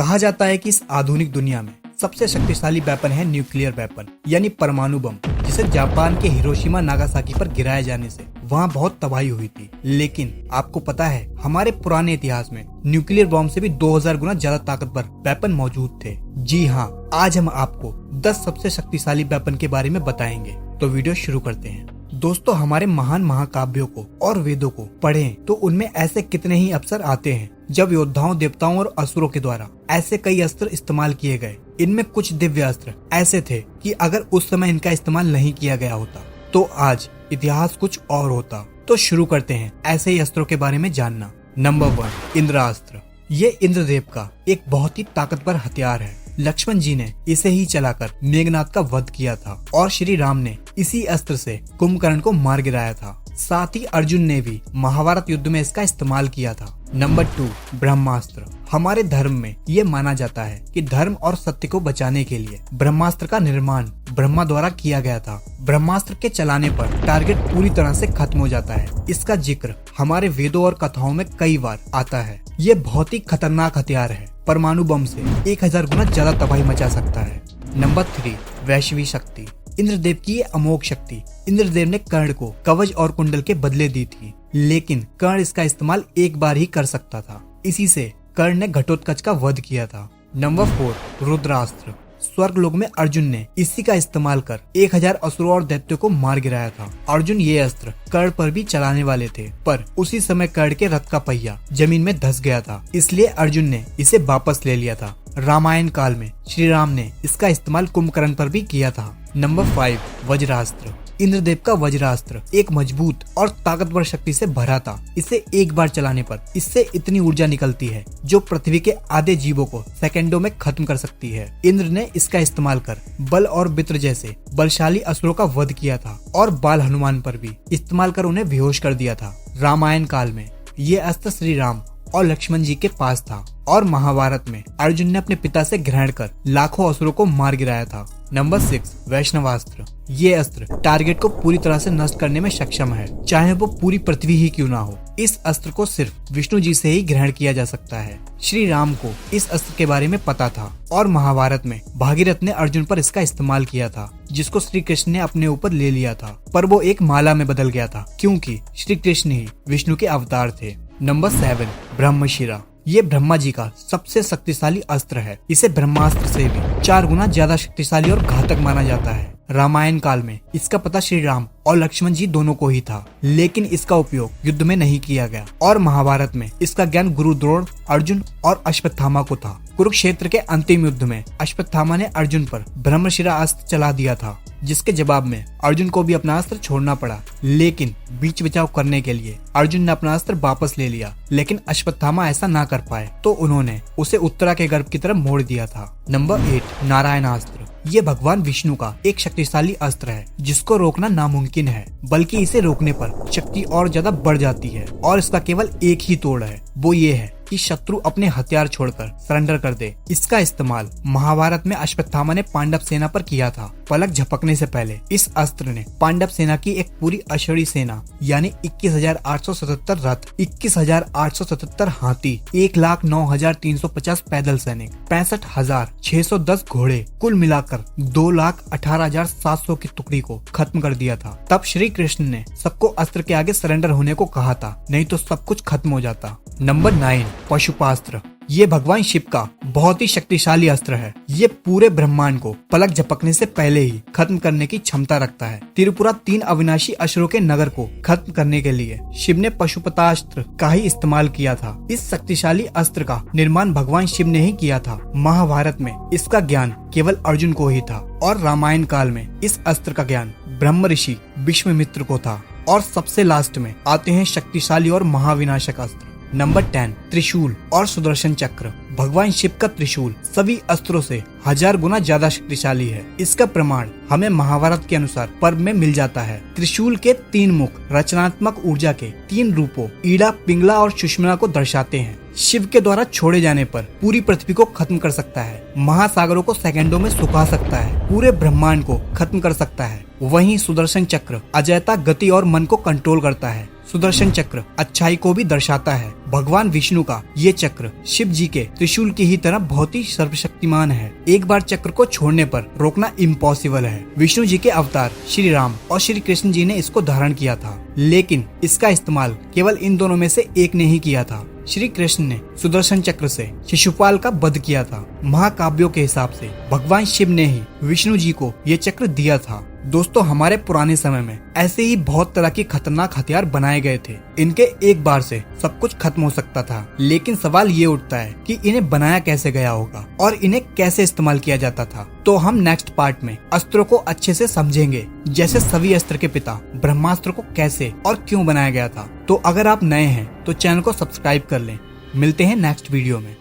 कहा जाता है कि इस आधुनिक दुनिया में सबसे शक्तिशाली वेपन है न्यूक्लियर वेपन यानी परमाणु बम, जिसे जापान के हिरोशिमा नागासाकी पर गिराए जाने से वहाँ बहुत तबाही हुई थी। लेकिन आपको पता है हमारे पुराने इतिहास में न्यूक्लियर बम से भी 2000 गुना ज्यादा ताकतवर वेपन मौजूद थे। जी हाँ, आज हम आपको 10 सबसे शक्तिशाली वेपन के बारे में बताएंगे। तो वीडियो शुरू करते हैं। दोस्तों, हमारे महान महाकाव्यों को और वेदों को पढ़ें तो उनमें ऐसे कितने ही अवसर आते हैं जब योद्धाओं, देवताओं और असुरों के द्वारा ऐसे कई अस्त्र इस्तेमाल किए गए। इनमें कुछ दिव्य अस्त्र ऐसे थे कि अगर उस समय इनका इस्तेमाल नहीं किया गया होता तो आज इतिहास कुछ और होता। तो शुरू करते हैं ऐसे ही अस्त्रों के बारे में जानना। नंबर 1, इंद्रास्त्र। ये इंद्रदेव का एक बहुत ही ताकतवर हथियार है। लक्ष्मण जी ने इसे ही चलाकर मेघनाद का वध किया था और श्री राम ने इसी अस्त्र से कुंभकर्ण को मार गिराया था। साथ ही अर्जुन ने भी महाभारत युद्ध में इसका इस्तेमाल किया था। नंबर 2, ब्रह्मास्त्र। हमारे धर्म में ये माना जाता है कि धर्म और सत्य को बचाने के लिए ब्रह्मास्त्र का निर्माण ब्रह्मा द्वारा किया गया था। ब्रह्मास्त्र के चलाने पर टारगेट पूरी तरह से खत्म हो जाता है। इसका जिक्र हमारे वेदों और कथाओं में कई बार आता है। ये बहुत ही खतरनाक हथियार है। परमाणु बम से 1000 गुना ज्यादा तबाही मचा सकता है। नंबर 3, वैश्वी शक्ति। इंद्रदेव की ये अमोघ शक्ति इंद्रदेव ने कर्ण को कवच और कुंडल के बदले दी थी, लेकिन कर्ण इसका इस्तेमाल एक बार ही कर सकता था। इसी से कर्ण ने घटोत्कच का वध किया था। नंबर 4, रुद्रास्त्र। स्वर्गलोक में अर्जुन ने इसी का इस्तेमाल कर 1000 असुरों और दैत्यों को मार गिराया था। अर्जुन ये अस्त्र कर्ण पर भी चलाने वाले थे, पर उसी समय कर्ण के रथ का पहिया जमीन में धंस गया था, इसलिए अर्जुन ने इसे वापस ले लिया था। रामायण काल में श्री राम ने इसका इस्तेमाल कुंभकर्ण पर भी किया था। नंबर 5, वज्रास्त्र। इंद्रदेव का वज्रास्त्र एक मजबूत और ताकतवर शक्ति से भरा था। इसे एक बार चलाने पर इससे इतनी ऊर्जा निकलती है जो पृथ्वी के आधे जीवों को सेकंडों में खत्म कर सकती है। इंद्र ने इसका इस्तेमाल कर बल और वित्र जैसे बलशाली असुरों का वध किया था और बाल हनुमान पर भी इस्तेमाल कर उन्हें बेहोश कर दिया था। रामायण काल में ये अस्त्र श्री राम और लक्ष्मण जी के पास था और महाभारत में अर्जुन ने अपने पिता से ग्रहण कर लाखों असुरों को मार गिराया था। नंबर 6, वैष्णवास्त्र। ये अस्त्र टारगेट को पूरी तरह से नष्ट करने में सक्षम है, चाहे वो पूरी पृथ्वी ही क्यों ना हो। इस अस्त्र को सिर्फ विष्णु जी से ही ग्रहण किया जा सकता है। श्री राम को इस अस्त्र के बारे में पता था और महाभारत में भागीरथ ने अर्जुन पर इसका इस्तेमाल किया था, जिसको श्री कृष्ण ने अपने ऊपर ले लिया था, पर वो एक माला में बदल गया था क्योंकि श्री कृष्ण ही विष्णु के अवतार थे। नंबर 7, ब्रह्मशिरा। ये ब्रह्मा जी का सबसे शक्तिशाली अस्त्र है। इसे ब्रह्मास्त्र से भी 4 गुना ज्यादा शक्तिशाली और घातक माना जाता है। रामायण काल में इसका पता श्री राम और लक्ष्मण जी दोनों को ही था, लेकिन इसका उपयोग युद्ध में नहीं किया गया और महाभारत में इसका ज्ञान गुरु द्रोण, अर्जुन और अश्वत्थामा को था। कुरुक्षेत्र के अंतिम युद्ध में अश्वत्थामा ने अर्जुन पर ब्रह्मशिरा अस्त्र चला दिया था, जिसके जवाब में अर्जुन को भी अपना अस्त्र छोड़ना पड़ा। लेकिन बीच बचाव करने के लिए अर्जुन ने अपना अस्त्र वापस ले लिया, लेकिन अश्वत्थामा ऐसा ना कर पाए तो उन्होंने उसे उत्तरा के गर्भ की तरफ मोड़ दिया था। नंबर 8, नारायणास्त्र। ये भगवान विष्णु का एक शक्तिशाली अस्त्र है जिसको रोकना नामुमकिन है, बल्कि इसे रोकने पर शक्ति और ज्यादा बढ़ जाती है और इसका केवल एक ही तोड़ है, वो ये है कि शत्रु अपने हथियार छोड़कर सरेंडर कर दे। इसका इस्तेमाल महाभारत में अश्वत्थामा ने पांडव सेना पर किया था। पलक झपकने से पहले इस अस्त्र ने पांडव सेना की एक पूरी अश्वरी सेना यानी 21,877 रथ, 21,877 हाथी, 1,09,350 पैदल सैनिक, 65,610 घोड़े, कुल मिलाकर 2,18,700 की टुकड़ी को खत्म कर दिया था। तब श्री कृष्ण ने सबको अस्त्र के आगे सरेंडर होने को कहा था, नहीं तो सब कुछ खत्म हो जाता। नंबर 9, पशुपास्त्र। ये भगवान शिव का बहुत ही शक्तिशाली अस्त्र है। ये पूरे ब्रह्मांड को पलक झपकने से पहले ही खत्म करने की क्षमता रखता है। त्रिपुरा 3 अविनाशी असुरों के नगर को खत्म करने के लिए शिव ने पशुपतास्त्र का ही इस्तेमाल किया था। इस शक्तिशाली अस्त्र का निर्माण भगवान शिव ने ही किया था। महाभारत में इसका ज्ञान केवल अर्जुन को ही था और रामायण काल में इस अस्त्र का ज्ञान ब्रह्म ऋषि विश्वामित्र को था। और सबसे लास्ट में आते हैं शक्तिशाली और महाविनाशक अस्त्र। नंबर 10, त्रिशूल और सुदर्शन चक्र। भगवान शिव का त्रिशूल सभी अस्त्रों से 1000 गुना ज्यादा शक्तिशाली है। इसका प्रमाण हमें महाभारत के अनुसार पर्व में मिल जाता है। त्रिशूल के 3 मुख रचनात्मक ऊर्जा के 3 रूपों ईड़ा, पिंगला और सुषमना को दर्शाते हैं। शिव के द्वारा छोड़े जाने पर पूरी पृथ्वी को खत्म कर सकता है, महासागरों को सेकंडों में सुखा सकता है, पूरे ब्रह्मांड को खत्म कर सकता है। वहीं सुदर्शन चक्र अजयता, गति और मन को कंट्रोल करता है। सुदर्शन चक्र अच्छाई को भी दर्शाता है। भगवान विष्णु का ये चक्र शिव जी के त्रिशूल की ही तरह बहुत ही सर्वशक्तिमान है। एक बार चक्र को छोड़ने पर रोकना इम्पॉसिबल है। विष्णु जी के अवतार श्री राम और श्री कृष्ण जी ने इसको धारण किया था, लेकिन इसका इस्तेमाल केवल इन दोनों में से एक ने ही किया था। श्री कृष्ण ने सुदर्शन चक्र से शिशुपाल का वध किया था। महाकाव्यों के हिसाब से भगवान शिव ने ही विष्णु जी को ये चक्र दिया था। दोस्तों, हमारे पुराने समय में ऐसे ही बहुत तरह के खतरनाक हथियार बनाए गए थे। इनके एक बार से सब कुछ खत्म हो सकता था, लेकिन सवाल ये उठता है कि इन्हें बनाया कैसे गया होगा और इन्हें कैसे इस्तेमाल किया जाता था। तो हम नेक्स्ट पार्ट में अस्त्रों को अच्छे से समझेंगे, जैसे सभी अस्त्र के पिता ब्रह्मास्त्र को कैसे और क्यों बनाया गया था। तो अगर आप नए हैं तो चैनल को सब्सक्राइब कर लें। मिलते हैं नेक्स्ट वीडियो में।